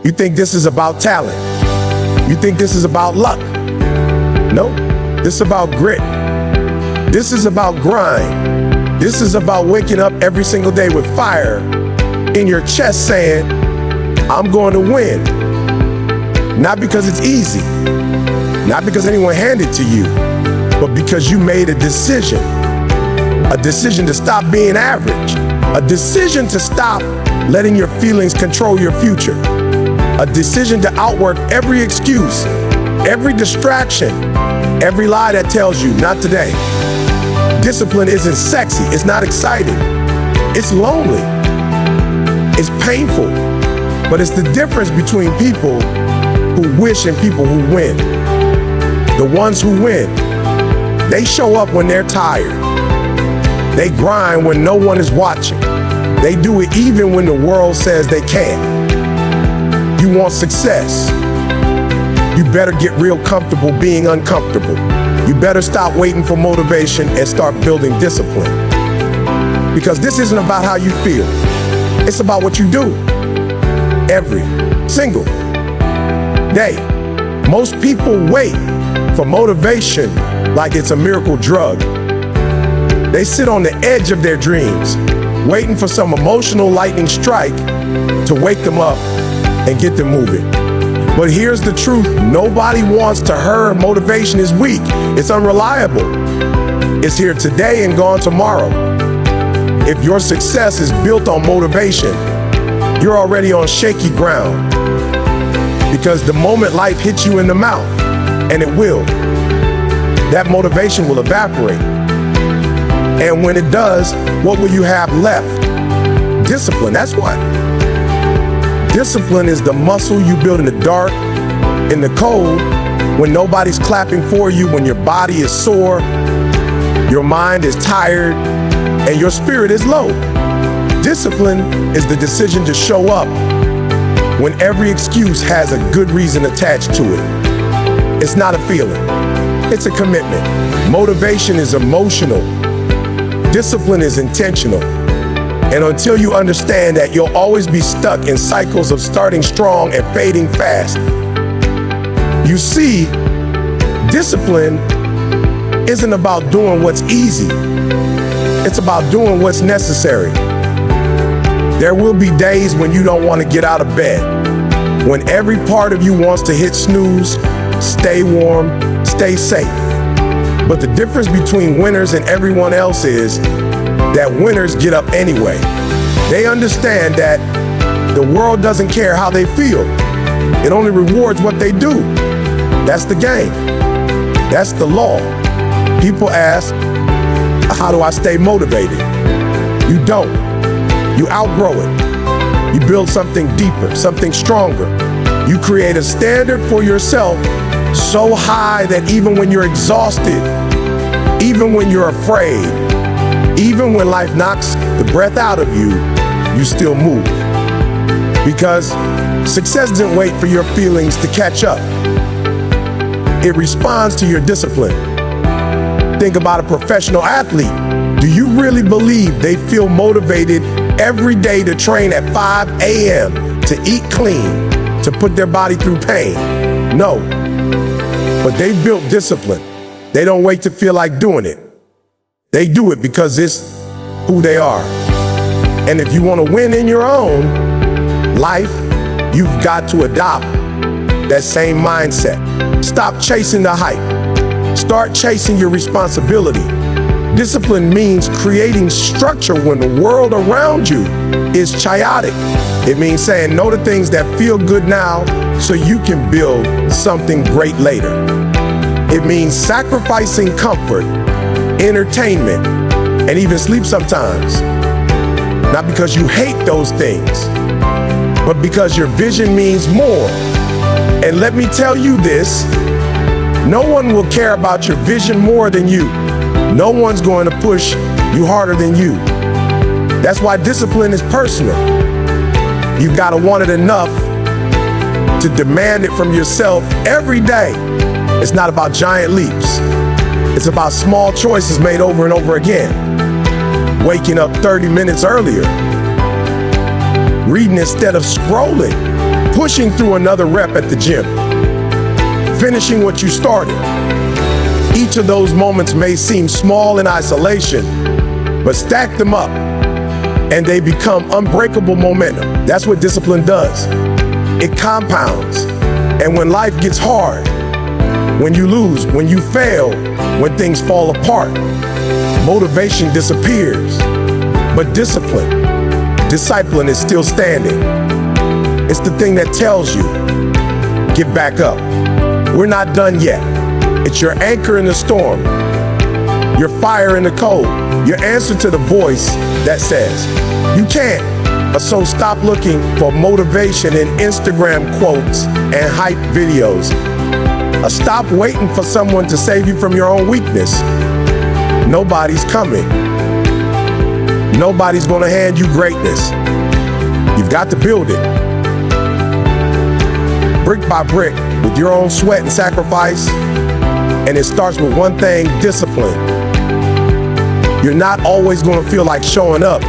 You think this is about talent. You think this is about luck. No, this is about grit. This is about grind. This is about waking up every single day with fire in your chest saying, I'm going to win. Not because it's easy, not because anyone handed it to you, but because you made a decision to stop being average, a decision to stop letting your feelings control your future, a decision to outwork every excuse, every distraction, every lie that tells you not today. Discipline isn't sexy, it's not exciting, it's lonely, it's painful, but it's the difference between people who wish and people who win. The ones who win, they show up when they're tired. They grind when no one is watching. They do it even when the world says they can't. You want success? You better get real comfortable being uncomfortable. You better stop waiting for motivation and start building discipline. Because this isn't about how you feel. It's about what you do every single day. Most people wait for motivation like it's a miracle drug. They sit on the edge of their dreams, waiting for some emotional lightning strike to wake them up and get them moving. But here's the truth, nobody wants to hear motivation is weak. It's unreliable. It's here today and gone tomorrow. If your success is built on motivation, you're already on shaky ground. Because the moment life hits you in the mouth, and it will, that motivation will evaporate. And when it does, what will you have left? Discipline, that's what. Discipline is the muscle you build in the dark, in the cold, when nobody's clapping for you, when your body is sore, your mind is tired, and your spirit is low. Discipline is the decision to show up when every excuse has a good reason attached to it. It's not a feeling, it's a commitment. Motivation is emotional. Discipline is intentional. And until you understand that, you'll always be stuck in cycles of starting strong and fading fast. You see, discipline isn't about doing what's easy. It's about doing what's necessary. There will be days when you don't want to get out of bed, when every part of you wants to hit snooze, stay warm, stay safe. But the difference between winners and everyone else is that winners get up anyway. They understand that the world doesn't care how they feel. It only rewards what they do. That's the game. That's the law. People ask, how do I stay motivated? You don't. You outgrow it. You build something deeper, something stronger. You create a standard for yourself so high that even when you're exhausted, even when you're afraid, even when life knocks the breath out of you, you still move. Because success didn't wait for your feelings to catch up. It responds to your discipline. Think about a professional athlete. Do you really believe they feel motivated every day to train at 5 a.m., to eat clean, to put their body through pain? No. But they've built discipline. They don't wait to feel like doing it. They do it because it's who they are. And if you want to win in your own life, you've got to adopt that same mindset. Stop chasing the hype. Start chasing your responsibility. Discipline means creating structure when the world around you is chaotic. It means saying no to things that feel good now so you can build something great later. It means sacrificing comfort, entertainment, and even sleep sometimes. Not because you hate those things, but because your vision means more. And let me tell you this, no one will care about your vision more than you. No one's going to push you harder than you. That's why discipline is personal. You've got to want it enough to demand it from yourself every day. It's not about giant leaps. It's about small choices made over and over again. Waking up 30 minutes earlier. Reading instead of scrolling. pushing through another rep at the gym, finishing what you started. Each of those moments may seem small in isolation, but stack them up and they become unbreakable momentum. That's what discipline does. It compounds. And when life gets hard, when you lose, when you fail, when things fall apart, motivation disappears. But discipline is still standing. It's the thing that tells you, get back up. We're not done yet. It's your anchor in the storm, your fire in the cold, your answer to the voice that says, you can't. So stop looking for motivation in Instagram quotes and hype videos. Stop waiting for someone to save you from your own weakness. Nobody's coming. Nobody's gonna hand you greatness. You've got to build it. Brick by brick, with your own sweat and sacrifice. And it starts with one thing, discipline. You're not always gonna feel like showing up.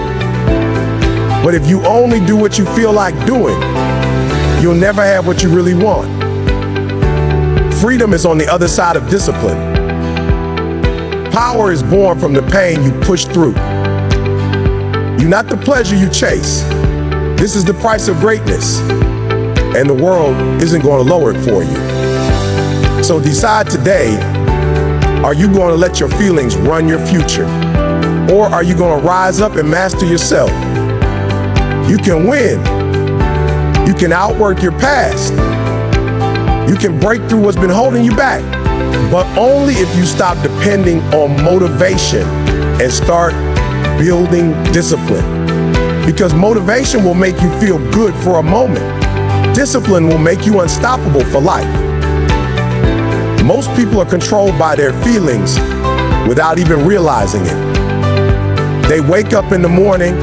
But if you only do what you feel like doing, you'll never have what you really want. Freedom is on the other side of discipline. Power is born from the pain you push through. You're not the pleasure you chase. This is the price of greatness. And the world isn't going to lower it for you. So decide today, are you going to let your feelings run your future? Or are you going to rise up and master yourself? You can win. You can outwork your past. You can break through what's been holding you back, but only if you stop depending on motivation and start building discipline. Because motivation will make you feel good for a moment. Discipline will make you unstoppable for life. Most people are controlled by their feelings without even realizing it. They wake up in the morning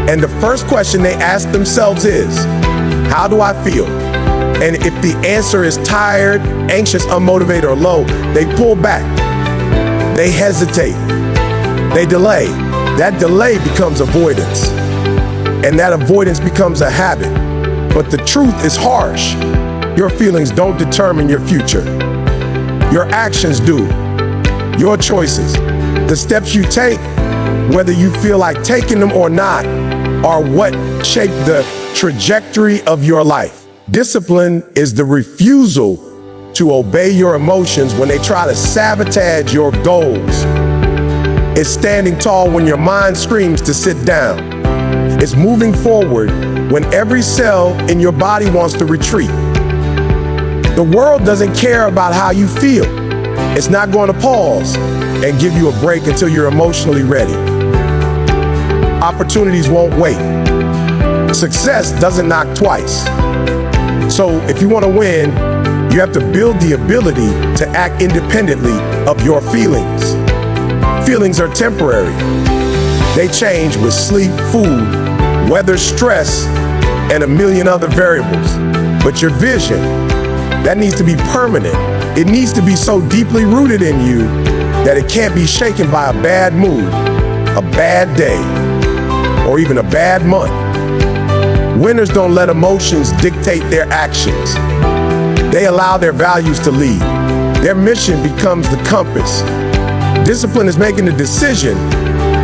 and the first question they ask themselves is, how do I feel? And if the answer is tired, anxious, unmotivated, or low, they pull back. They hesitate. They delay. That delay becomes avoidance. And that avoidance becomes a habit. But the truth is harsh. Your feelings don't determine your future. Your actions do. Your choices. The steps you take, whether you feel like taking them or not, are what shape the trajectory of your life. Discipline is the refusal to obey your emotions when they try to sabotage your goals. It's standing tall when your mind screams to sit down. It's moving forward when every cell in your body wants to retreat. The world doesn't care about how you feel. It's not going to pause and give you a break until you're emotionally ready. Opportunities won't wait. Success doesn't knock twice. So if you want to win, you have to build the ability to act independently of your feelings. Feelings are temporary. They change with sleep, food, weather, stress, and a million other variables. But your vision, that needs to be permanent. It needs to be so deeply rooted in you that it can't be shaken by a bad mood, a bad day, or even a bad month. Winners don't let emotions dictate their actions. They allow their values to lead. Their mission becomes the compass. Discipline is making the decision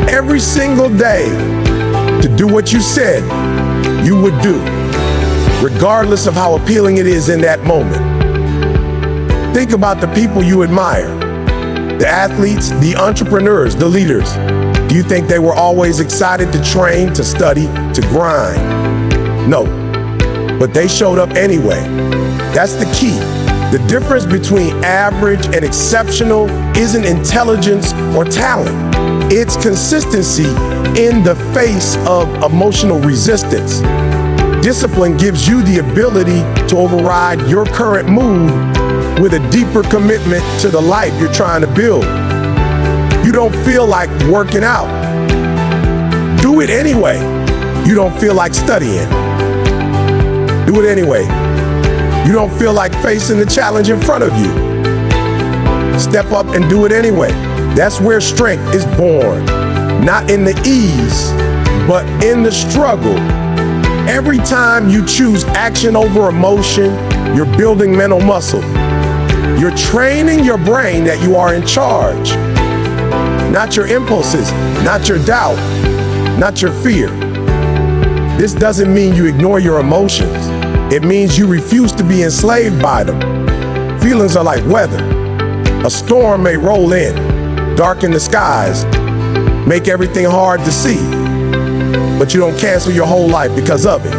every single day to do what you said you would do, regardless of how appealing it is in that moment. Think about the people you admire, the athletes, the entrepreneurs, the leaders. Do you think they were always excited to train, to study, to grind? No, but they showed up anyway. That's the key. The difference between average and exceptional isn't intelligence or talent. It's consistency in the face of emotional resistance. Discipline gives you the ability to override your current mood with a deeper commitment to the life you're trying to build. You don't feel like working out. Do it anyway. You don't feel like studying. Do it anyway. You don't feel like facing the challenge in front of you. Step up and do it anyway. That's where strength is born. Not in the ease, but in the struggle. Every time you choose action over emotion, you're building mental muscle. You're training your brain that you are in charge. Not your impulses, not your doubt, not your fear. This doesn't mean you ignore your emotions. It means you refuse to be enslaved by them. Feelings are like weather. A storm may roll in, darken the skies, make everything hard to see. But you don't cancel your whole life because of it.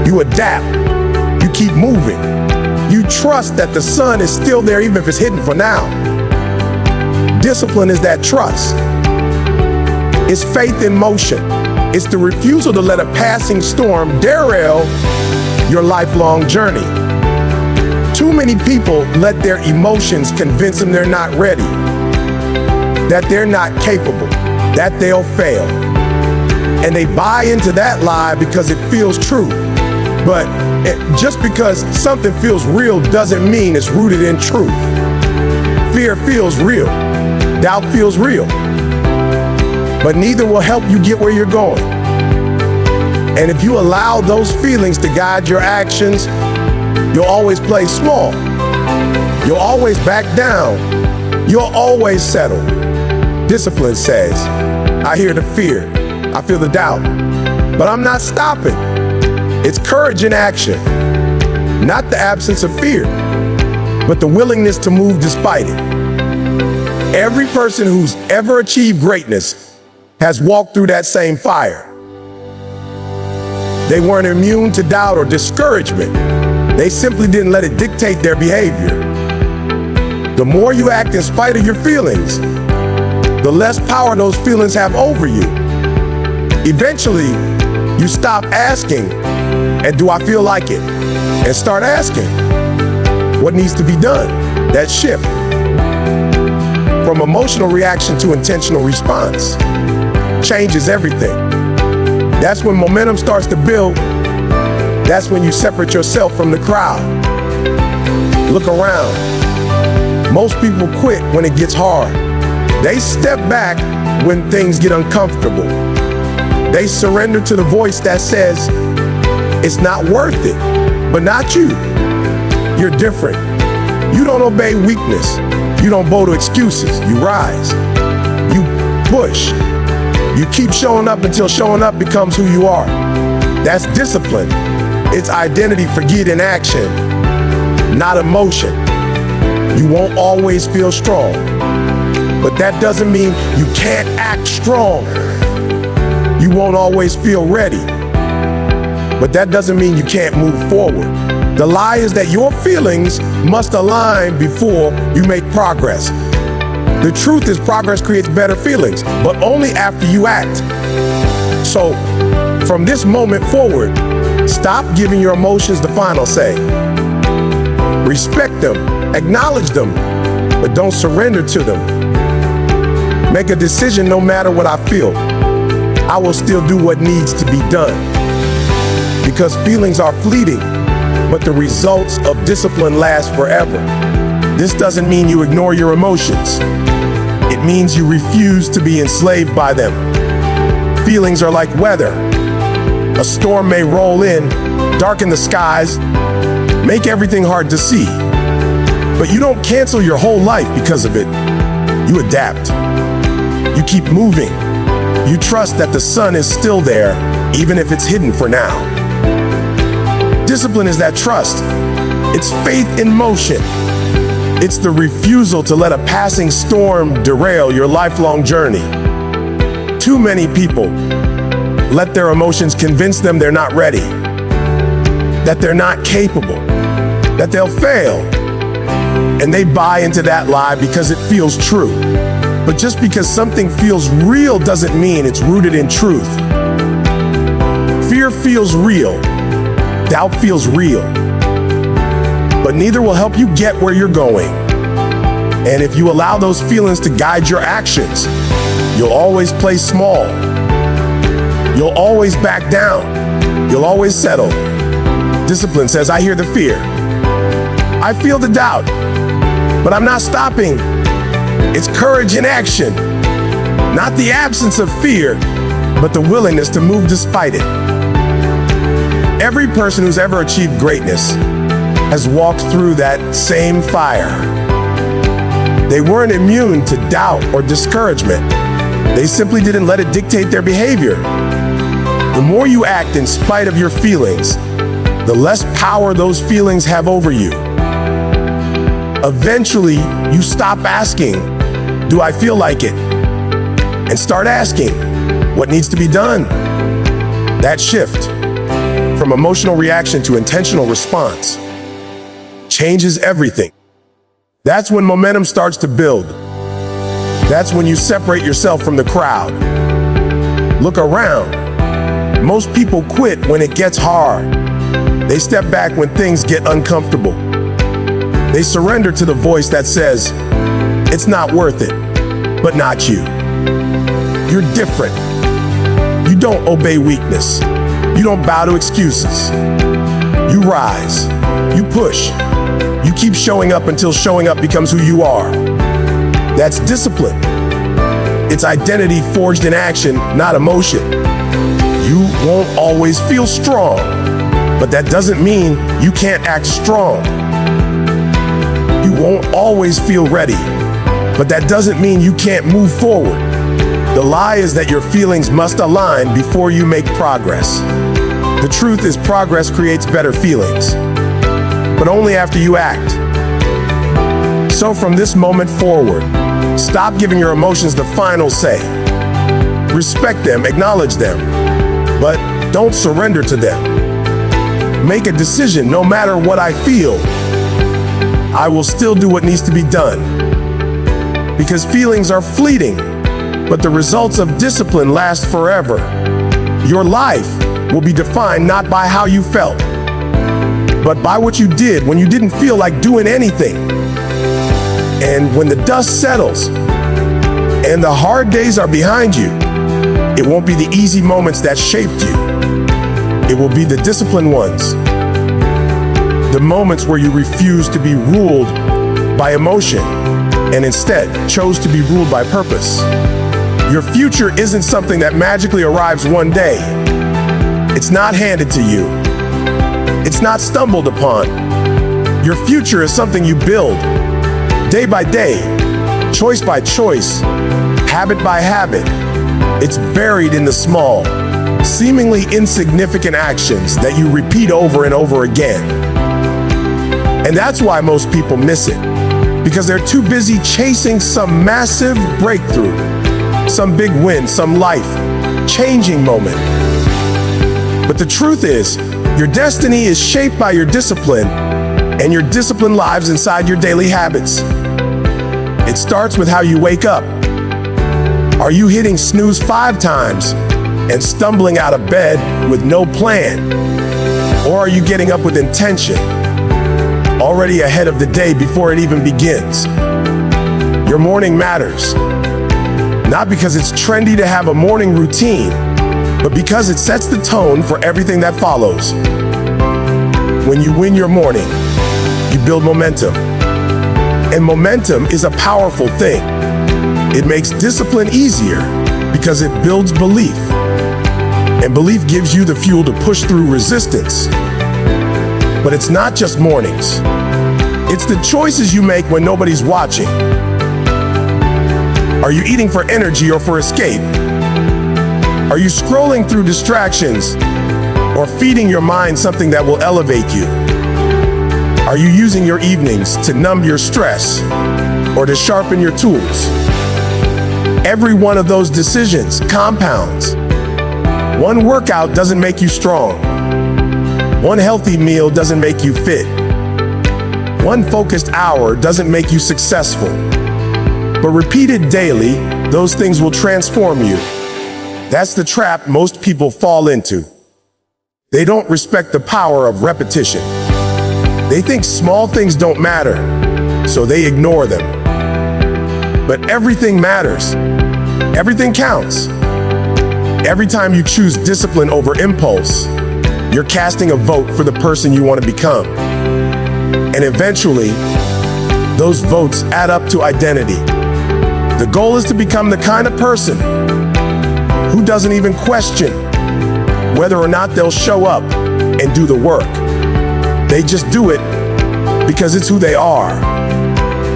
You adapt. You keep moving. You trust that the sun is still there even if it's hidden for now. Discipline is that trust. It's faith in motion. It's the refusal to let a passing storm derail your lifelong journey. Too many people let their emotions convince them they're not ready, that they're not capable, that they'll fail. And they buy into that lie because it feels true. But just because something feels real doesn't mean it's rooted in truth. Fear feels real. Doubt feels real. But neither will help you get where you're going. And if you allow those feelings to guide your actions, you'll always play small. You'll always back down. You'll always settle. Discipline says, I hear the fear. I feel the doubt. But I'm not stopping. It's courage in action. Not the absence of fear, but the willingness to move despite it. Every person who's ever achieved greatness has walked through that same fire. They weren't immune to doubt or discouragement. They simply didn't let it dictate their behavior. The more you act in spite of your feelings, the less power those feelings have over you. Eventually, you stop asking, and do I feel like it? And start asking, what needs to be done? That shift from emotional reaction to intentional response changes everything. That's when momentum starts to build. That's when you separate yourself from the crowd. Look around. Most people quit when it gets hard. They step back when things get uncomfortable. They surrender to the voice that says, it's not worth it, but not you. You're different. You don't obey weakness. You don't bow to excuses. You rise. You push. You keep showing up until showing up becomes who you are. That's discipline. It's identity forget in action, not emotion. You won't always feel strong, but that doesn't mean you can't act strong. You won't always feel ready, but that doesn't mean you can't move forward. The lie is that your feelings must align before you make progress. The truth is progress creates better feelings, but only after you act. So, from this moment forward, stop giving your emotions the final say. Respect them, acknowledge them, but don't surrender to them. Make a decision no matter what I feel. I will still do what needs to be done. Because feelings are fleeting, but the results of discipline last forever. This doesn't mean you ignore your emotions. It means you refuse to be enslaved by them. Feelings are like weather. A storm may roll in, darken the skies, make everything hard to see. But you don't cancel your whole life because of it. You adapt. You keep moving. You trust that the sun is still there, even if it's hidden for now. Discipline is that trust. It's faith in motion. It's the refusal to let a passing storm derail your lifelong journey. Too many people let their emotions convince them they're not ready, that they're not capable, that they'll fail. And they buy into that lie because it feels true. But just because something feels real doesn't mean it's rooted in truth. Fear feels real. Doubt feels real. But neither will help you get where you're going. And if you allow those feelings to guide your actions, you'll always play small. You'll always back down. You'll always settle. Discipline says, I hear the fear. I feel the doubt. But I'm not stopping. It's courage in action. Not the absence of fear, but the willingness to move despite it. Every person who's ever achieved greatness has walked through that same fire. They weren't immune to doubt or discouragement. They simply didn't let it dictate their behavior. The more you act in spite of your feelings, the less power those feelings have over you. Eventually, you stop asking, "Do I feel like it?" and start asking, "What needs to be done?" That shift from emotional reaction to intentional response changes everything. That's when momentum starts to build. That's when you separate yourself from the crowd. Look around. Most people quit when it gets hard. They step back when things get uncomfortable. They surrender to the voice that says, "It's not worth it," but not you. You're different. You don't obey weakness. You don't bow to excuses. You rise. You push. You keep showing up until showing up becomes who you are. That's discipline. It's identity forged in action, not emotion. You won't always feel strong, but that doesn't mean you can't act strong. You won't always feel ready, but that doesn't mean you can't move forward. The lie is that your feelings must align before you make progress. The truth is progress creates better feelings, but only after you act. So from this moment forward, stop giving your emotions the final say. Respect them, acknowledge them, but don't surrender to them. Make a decision. No matter what I feel, I will still do what needs to be done. Because feelings are fleeting, but the results of discipline last forever. Your life will be defined not by how you felt, but by what you did when you didn't feel like doing anything. And when the dust settles and the hard days are behind you, it won't be the easy moments that shaped you. It will be the disciplined ones. The moments where you refuse to be ruled by emotion and instead chose to be ruled by purpose. Your future isn't something that magically arrives one day. It's not handed to you. It's not stumbled upon. Your future is something you build day by day, choice by choice, habit by habit. It's buried in the small, seemingly insignificant actions that you repeat over and over again. And that's why most people miss it, because they're too busy chasing some massive breakthrough, some big win, some life-changing moment. But the truth is, your destiny is shaped by your discipline, and your discipline lives inside your daily habits. It starts with how you wake up. Are you hitting snooze 5 times and stumbling out of bed with no plan? Or are you getting up with intention, already ahead of the day before it even begins? Your morning matters, not because it's trendy to have a morning routine, but because it sets the tone for everything that follows. When you win your morning, you build momentum. And momentum is a powerful thing. It makes discipline easier because it builds belief. And belief gives you the fuel to push through resistance. But it's not just mornings. It's the choices you make when nobody's watching. Are you eating for energy or for escape? Are you scrolling through distractions or feeding your mind something that will elevate you? Are you using your evenings to numb your stress or to sharpen your tools? Every one of those decisions compounds. One workout doesn't make you strong. One healthy meal doesn't make you fit. One focused hour doesn't make you successful. But repeated daily, those things will transform you. That's the trap most people fall into. They don't respect the power of repetition. They think small things don't matter, so they ignore them. But everything matters. Everything counts. Every time you choose discipline over impulse, you're casting a vote for the person you want to become. And eventually, those votes add up to identity. The goal is to become the kind of person who doesn't even question whether or not they'll show up and and do the work. They just do it because it's who they are.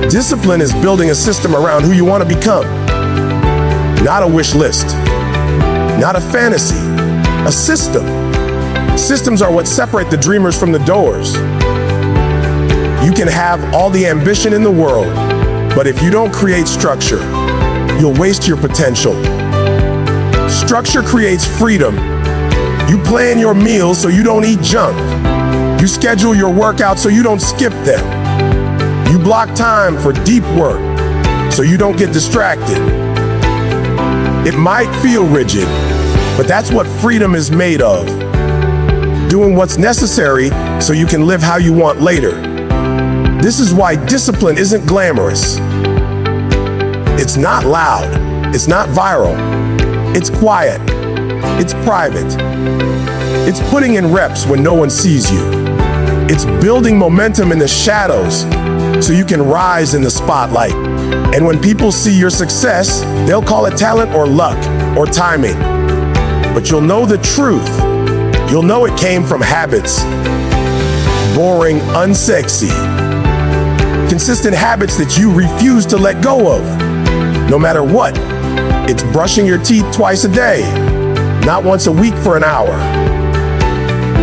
Discipline is building a system around who you want to become. Not a wish list, not a fantasy, a system. Systems are what separate the dreamers from the doers. You can have all the ambition in the world, but if you don't create structure, you'll waste your potential. Structure creates freedom. You plan your meals so you don't eat junk. You schedule your workouts so you don't skip them. You block time for deep work so you don't get distracted. It might feel rigid, but that's what freedom is made of. Doing what's necessary so you can live how you want later. This is why discipline isn't glamorous. It's not loud. It's not viral. It's quiet. It's private. It's putting in reps when no one sees you. It's building momentum in the shadows so you can rise in the spotlight. And when people see your success, they'll call it talent or luck or timing. But you'll know the truth. You'll know it came from habits. Boring, unsexy. Consistent habits that you refuse to let go of. No matter what. It's brushing your teeth twice a day, not once a week for an hour.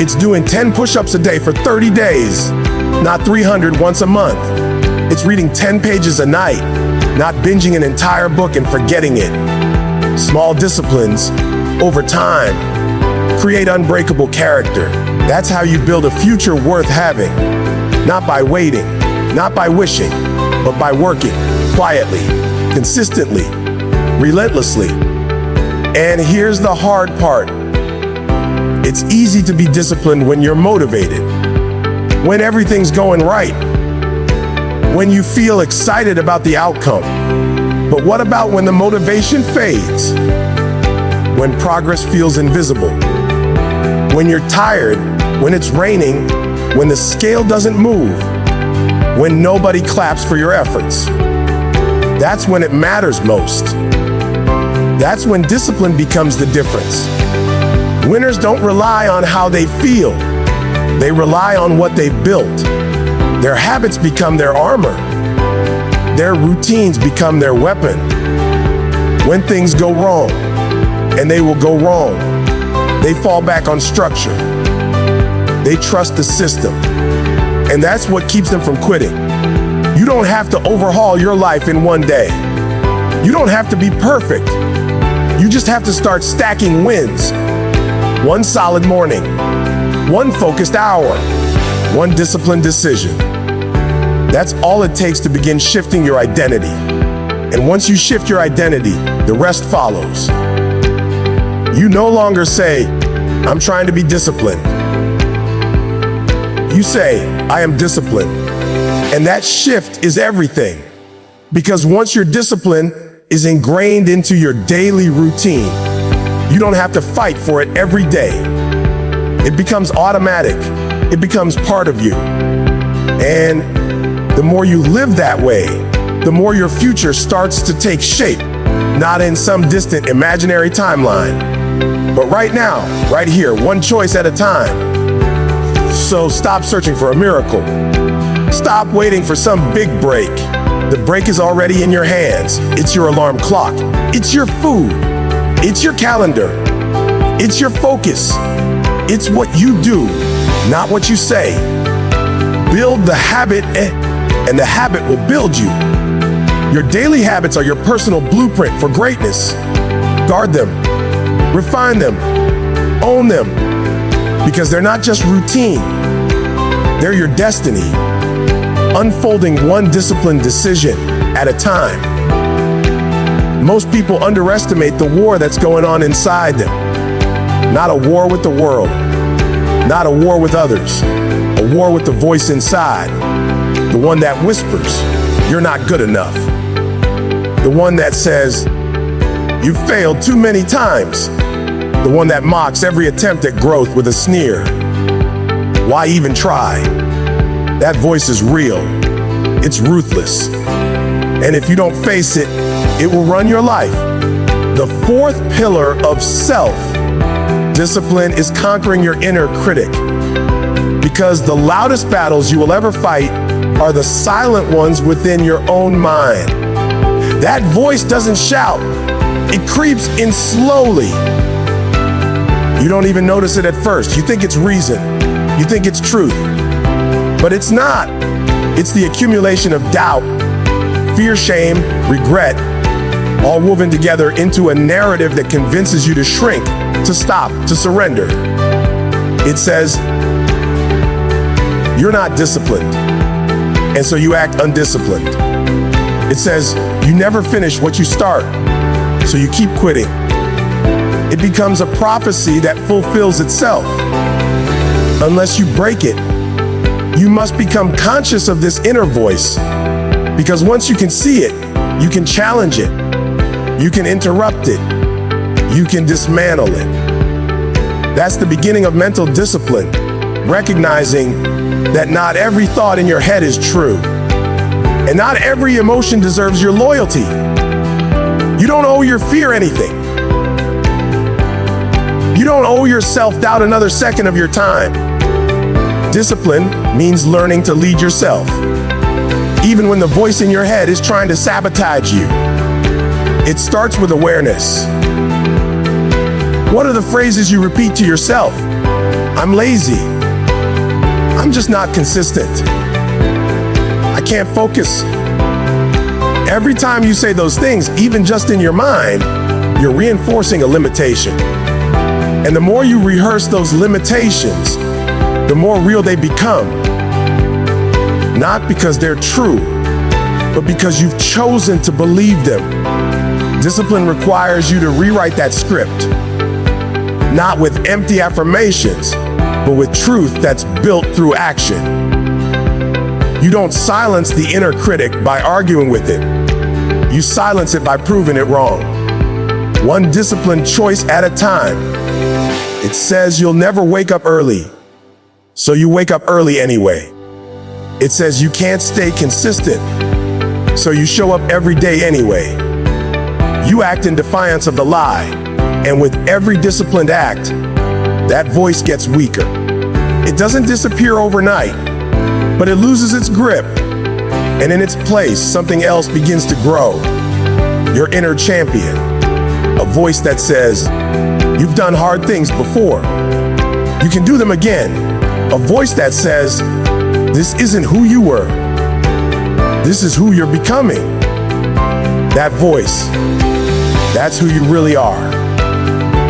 It's doing 10 push-ups a day for 30 days, not 300 once a month. It's reading 10 pages a night, not binging an entire book and forgetting it. Small disciplines, over time, create unbreakable character. That's how you build a future worth having. Not by waiting, not by wishing, but by working quietly, consistently, relentlessly. And here's the hard part. It's easy to be disciplined when you're motivated, when everything's going right, when you feel excited about the outcome. But what about when the motivation fades? When progress feels invisible? When you're tired, when it's raining, when the scale doesn't move, when nobody claps for your efforts? That's when it matters most. That's when discipline becomes the difference. Winners don't rely on how they feel. They rely on what they've built. Their habits become their armor. Their routines become their weapon. When things go wrong, and they will go wrong, they fall back on structure. They trust the system. And that's what keeps them from quitting. You don't have to overhaul your life in one day. You don't have to be perfect. You just have to start stacking wins. One solid morning, one focused hour, one disciplined decision. That's all it takes to begin shifting your identity. And once you shift your identity, the rest follows. You no longer say, I'm trying to be disciplined. You say, I am disciplined. And that shift is everything. Because once your discipline is ingrained into your daily routine, you don't have to fight for it every day. It becomes automatic. It becomes part of you. And the more you live that way, the more your future starts to take shape, not in some distant imaginary timeline, but right now, right here, one choice at a time. So stop searching for a miracle. Stop waiting for some big break. The break is already in your hands. It's your alarm clock. It's your food. It's your calendar. It's your focus. It's what you do, not what you say. Build the habit, and the habit will build you. Your daily habits are your personal blueprint for greatness. Guard them, refine them, own them, because they're not just routine. They're your destiny, unfolding one disciplined decision at a time. Most people underestimate the war that's going on inside them. Not a war with the world, not a war with others, a war with the voice inside, the one that whispers, you're not good enough. The one that says, you failed too many times. The one that mocks every attempt at growth with a sneer. Why even try? That voice is real. It's ruthless. And if you don't face it, it will run your life. The fourth pillar of self-discipline is conquering your inner critic. Because the loudest battles you will ever fight are the silent ones within your own mind. That voice doesn't shout. It creeps in slowly. You don't even notice it at first. You think it's reason. You think it's truth. But it's not. It's the accumulation of doubt, fear, shame, regret, all woven together into a narrative that convinces you to shrink, to stop, to surrender. It says, you're not disciplined, and so you act undisciplined. It says, you never finish what you start, so you keep quitting. It becomes a prophecy that fulfills itself. Unless you break it, you must become conscious of this inner voice, because once you can see it, you can challenge it, you can interrupt it, you can dismantle it. That's the beginning of mental discipline, recognizing that not every thought in your head is true, and not every emotion deserves your loyalty. You don't owe your fear anything. You don't owe your self-doubt another second of your time. Discipline means learning to lead yourself, even when the voice in your head is trying to sabotage you. It starts with awareness. What are the phrases you repeat to yourself? I'm lazy. I'm just not consistent. I can't focus. Every time you say those things, even just in your mind, you're reinforcing a limitation. And the more you rehearse those limitations, the more real they become. Not because they're true, but because you've chosen to believe them. Discipline requires you to rewrite that script, not with empty affirmations, but with truth that's built through action. You don't silence the inner critic by arguing with it. You silence it by proving it wrong. One disciplined choice at a time. It says you'll never wake up early, so you wake up early anyway. It says you can't stay consistent, so you show up every day anyway. You act in defiance of the lie, and with every disciplined act, that voice gets weaker. It doesn't disappear overnight, but it loses its grip, and in its place, something else begins to grow. Your inner champion, a voice that says, you've done hard things before. You can do them again. A voice that says, this isn't who you were. This is who you're becoming. That voice, that's who you really are.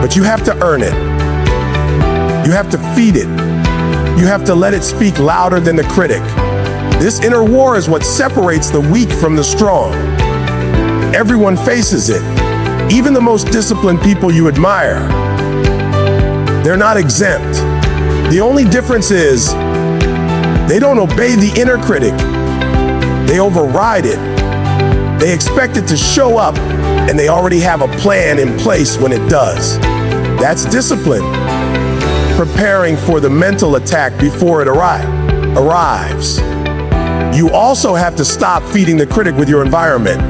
But you have to earn it. You have to feed it. You have to let it speak louder than the critic. This inner war is what separates the weak from the strong. Everyone faces it, even the most disciplined people you admire. They're not exempt. The only difference is they don't obey the inner critic. They override it. They expect it to show up, and they already have a plan in place when it does. That's discipline. Preparing for the mental attack before it arrives. You also have to stop feeding the critic with your environment.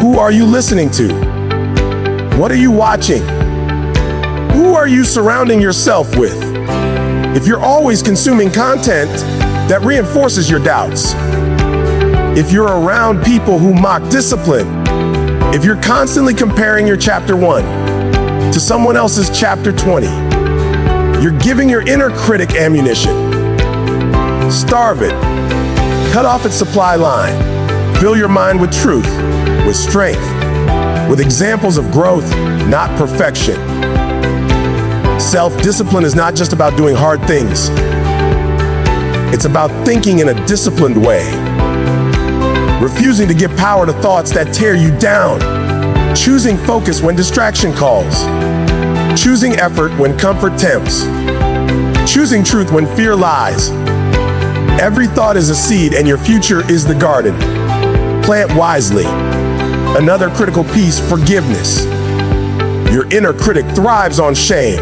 Who are you listening to? What are you watching? Who are you surrounding yourself with? If you're always consuming content that reinforces your doubts, if you're around people who mock discipline, if you're constantly comparing your chapter 1 to someone else's chapter 20, you're giving your inner critic ammunition. Starve it. Cut off its supply line. Fill your mind with truth, with strength, with examples of growth, not perfection. Self-discipline is not just about doing hard things. It's about thinking in a disciplined way. Refusing to give power to thoughts that tear you down. Choosing focus when distraction calls. Choosing effort when comfort tempts. Choosing truth when fear lies. Every thought is a seed, and your future is the garden. Plant wisely. Another critical piece, forgiveness. Your inner critic thrives on shame.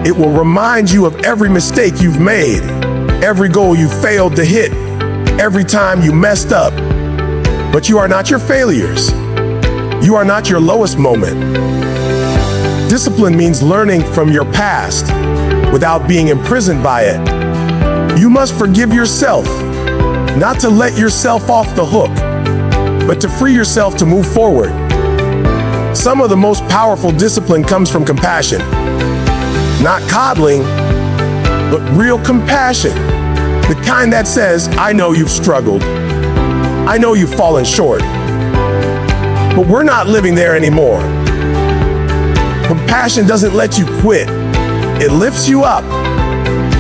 It will remind you of every mistake you've made, every goal you failed to hit, every time you messed up. But you are not your failures. You are not your lowest moment. Discipline means learning from your past, without being imprisoned by it. You must forgive yourself, not to let yourself off the hook, but to free yourself to move forward. Some of the most powerful discipline comes from compassion. Not coddling, but real compassion. The kind that says, I know you've struggled. I know you've fallen short. But we're not living there anymore. Compassion doesn't let you quit. It lifts you up.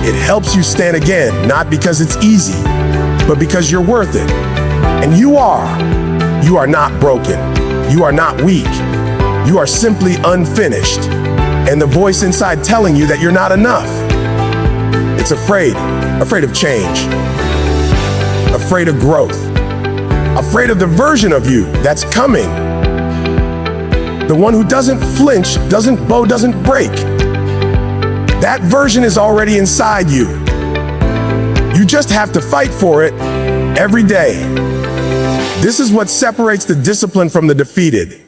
It helps you stand again, not because it's easy, but because you're worth it. And you are. You are not broken. You are not weak. You are simply unfinished. And the voice inside telling you that you're not enough. It's afraid of change, afraid of growth, afraid of the version of you that's coming. The one who doesn't flinch, doesn't bow, doesn't break. That version is already inside you. You just have to fight for it every day. This is what separates the disciplined from the defeated.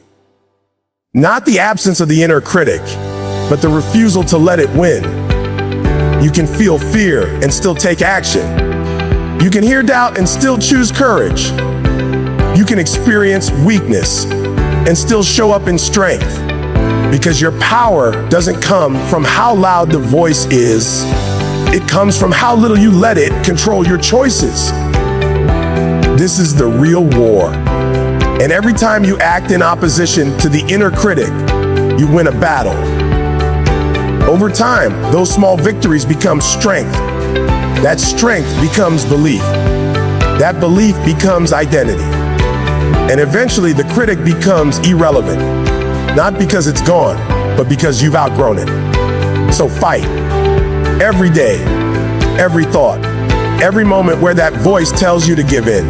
Not the absence of the inner critic, but the refusal to let it win. You can feel fear and still take action. You can hear doubt and still choose courage. You can experience weakness and still show up in strength. Because your power doesn't come from how loud the voice is. It comes from how little you let it control your choices. This is the real war. And every time you act in opposition to the inner critic, you win a battle. Over time, those small victories become strength. That strength becomes belief. That belief becomes identity. And eventually the critic becomes irrelevant. Not because it's gone, but because you've outgrown it. So fight. Every day, every thought, every moment where that voice tells you to give in.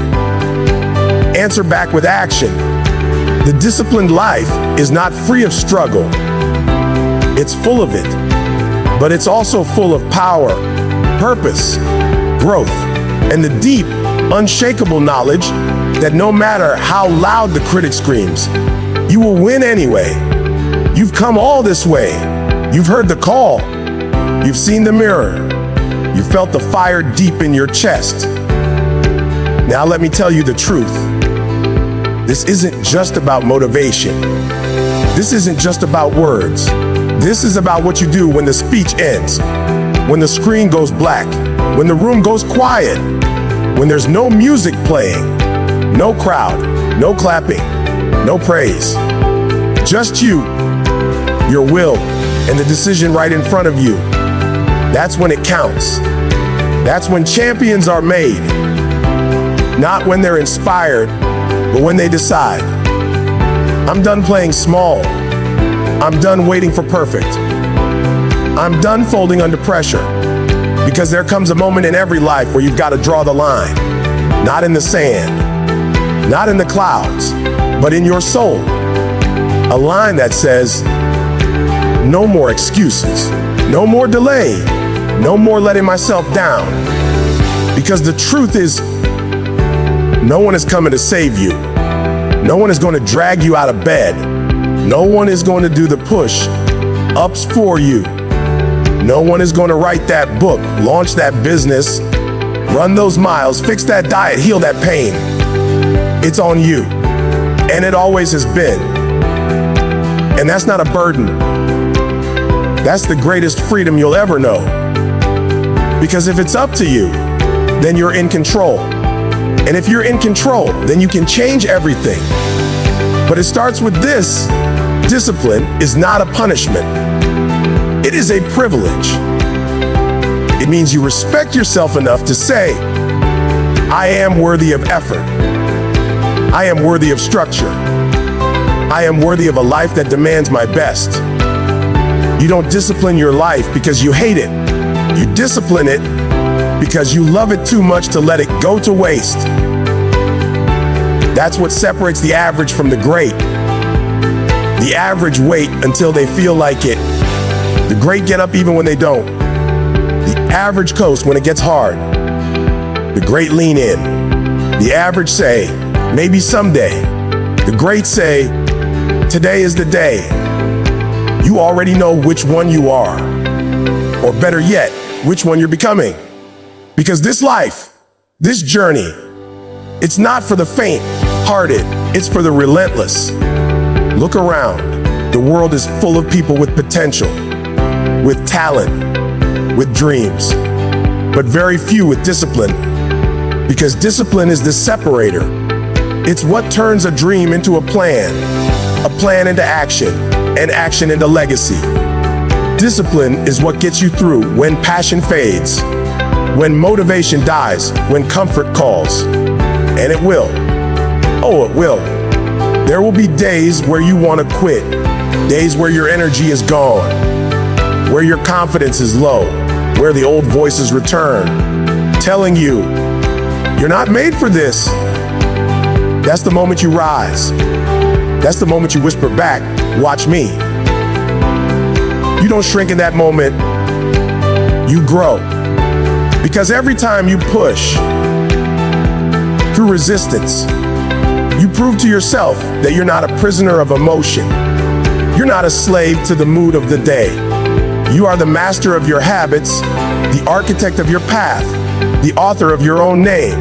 Answer back with action. The disciplined life is not free of struggle. It's full of it. But it's also full of power, purpose, growth, and the deep, unshakable knowledge that no matter how loud the critic screams, you will win anyway. You've come all this way. You've heard the call. You've seen the mirror. You felt the fire deep in your chest. Now let me tell you the truth. This isn't just about motivation. This isn't just about words. This is about what you do when the speech ends, when the screen goes black, when the room goes quiet, when there's no music playing, no crowd, no clapping, no praise. Just you, your will, and the decision right in front of you. That's when it counts. That's when champions are made. Not when they're inspired, but when they decide. I'm done playing small. I'm done waiting for perfect. I'm done folding under pressure. Because there comes a moment in every life where you've got to draw the line. Not in the sand, not in the clouds, but in your soul. A line that says, no more excuses, no more delay, no more letting myself down. Because the truth is, no one is coming to save you. No one is going to drag you out of bed. No one is going to do the push-ups for you. No one is going to write that book, launch that business, run those miles, fix that diet, heal that pain. It's on you. And it always has been. And that's not a burden. That's the greatest freedom you'll ever know. Because if it's up to you, then you're in control. And if you're in control, then you can change everything. But it starts with this. Discipline is not a punishment. It is a privilege. It means you respect yourself enough to say, I am worthy of effort. I am worthy of structure. I am worthy of a life that demands my best. You don't discipline your life because you hate it. You discipline it because you love it too much to let it go to waste. That's what separates the average from the great. The average wait until they feel like it. The great get up even when they don't. The average coast when it gets hard. The great lean in. The average say, maybe someday. The great say, today is the day. You already know which one you are. or better yet, which one you're becoming. Because this life, this journey, it's not for the faint-hearted, it's for the relentless. Look around. The world is full of people with potential, with talent, with dreams, but very few with discipline. Because discipline is the separator. It's what turns a dream into a plan into action, and action into legacy. Discipline is what gets you through when passion fades, when motivation dies, when comfort calls. And it will. Oh, it will. There will be days where you want to quit, days where your energy is gone, where your confidence is low, where the old voices return, telling you, you're not made for this. That's the moment you rise. That's the moment you whisper back, watch me. You don't shrink in that moment, you grow. Because every time you push through resistance, you prove to yourself that you're not a prisoner of emotion. You're not a slave to the mood of the day. You are the master of your habits, the architect of your path, the author of your own name.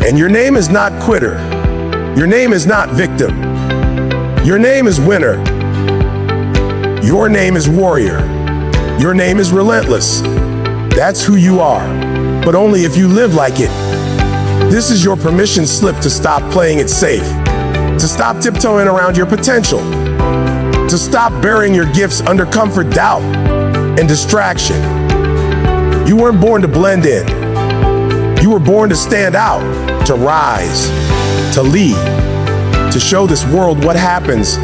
And your name is not quitter. Your name is not victim. Your name is winner. Your name is warrior. Your name is relentless. That's who you are, but only if you live like it. This is your permission slip to stop playing it safe, to stop tiptoeing around your potential, to stop burying your gifts under comfort, doubt, and distraction. You weren't born to blend in. You were born to stand out, to rise, to lead, to show this world what happens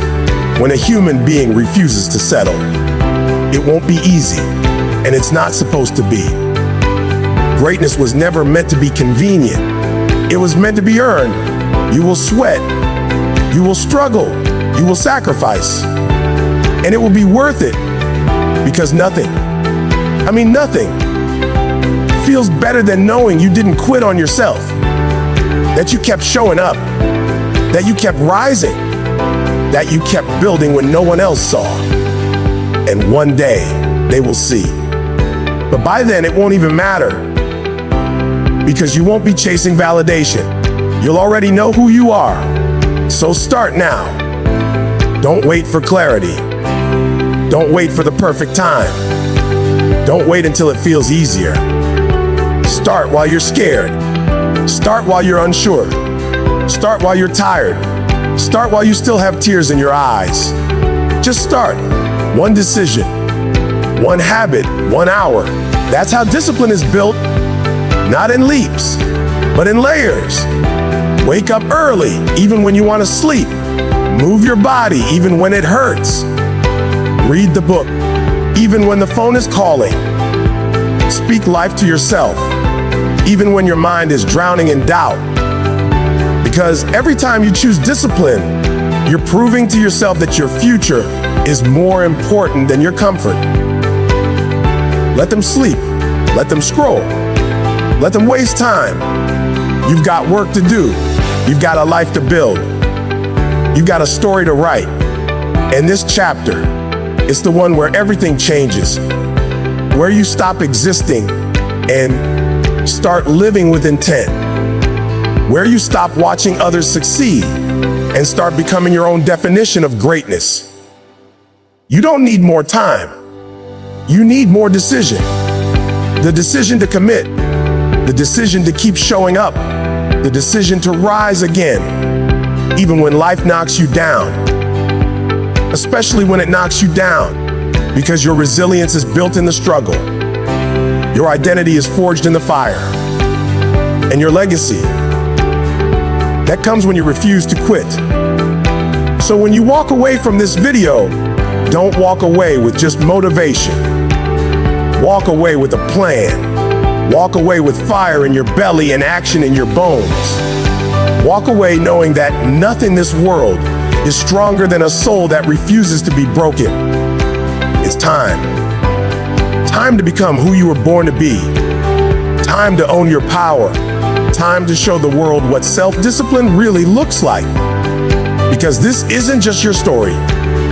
when a human being refuses to settle. It won't be easy, and it's not supposed to be. Greatness was never meant to be convenient. It was meant to be earned. You will sweat, you will struggle, you will sacrifice, and it will be worth it, because nothing feels better than knowing you didn't quit on yourself, that you kept showing up, that you kept rising, that you kept building when no one else saw. And one day, they will see. But by then, it won't even matter, because you won't be chasing validation. You'll already know who you are. So start now. Don't wait for clarity. Don't wait for the perfect time. Don't wait until it feels easier. Start while you're scared. Start while you're unsure. Start while you're tired. Start while you still have tears in your eyes. Just start. One decision, one habit, 1 hour. That's how discipline is built. Not in leaps, but in layers. Wake up early, even when you want to sleep. Move your body, even when it hurts. Read the book, even when the phone is calling. Speak life to yourself, even when your mind is drowning in doubt. Because every time you choose discipline, you're proving to yourself that your future is more important than your comfort. Let them sleep. Let them scroll. Let them waste time. You've got work to do. You've got a life to build. You've got a story to write. And this chapter, it's the one where everything changes, where you stop existing and start living with intent, where you stop watching others succeed and start becoming your own definition of greatness. You don't need more time. You need more decision. The decision to commit, the decision to keep showing up, the decision to rise again, even when life knocks you down. Especially when it knocks you down, because your resilience is built in the struggle. Your identity is forged in the fire. And your legacy, that comes when you refuse to quit. So when you walk away from this video, don't walk away with just motivation. Walk away with a plan. Walk away with fire in your belly and action in your bones. Walk away knowing that nothing in this world is stronger than a soul that refuses to be broken. It's time. Time to become who you were born to be. Time to own your power. Time to show the world what self-discipline really looks like. Because this isn't just your story.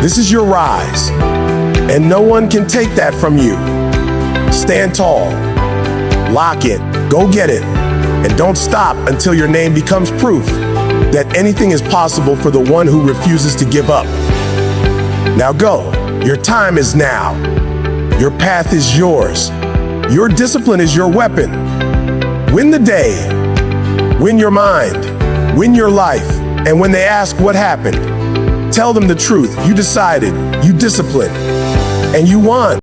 This is your rise. And no one can take that from you. Stand tall. Lock it. Go get it. And don't stop until your name becomes proof that anything is possible for the one who refuses to give up. Now go. Your time is now. Your path is yours. Your discipline is your weapon. Win the day. Win your mind. Win your life. And when they ask what happened, tell them the truth. You decided, you disciplined, and you won.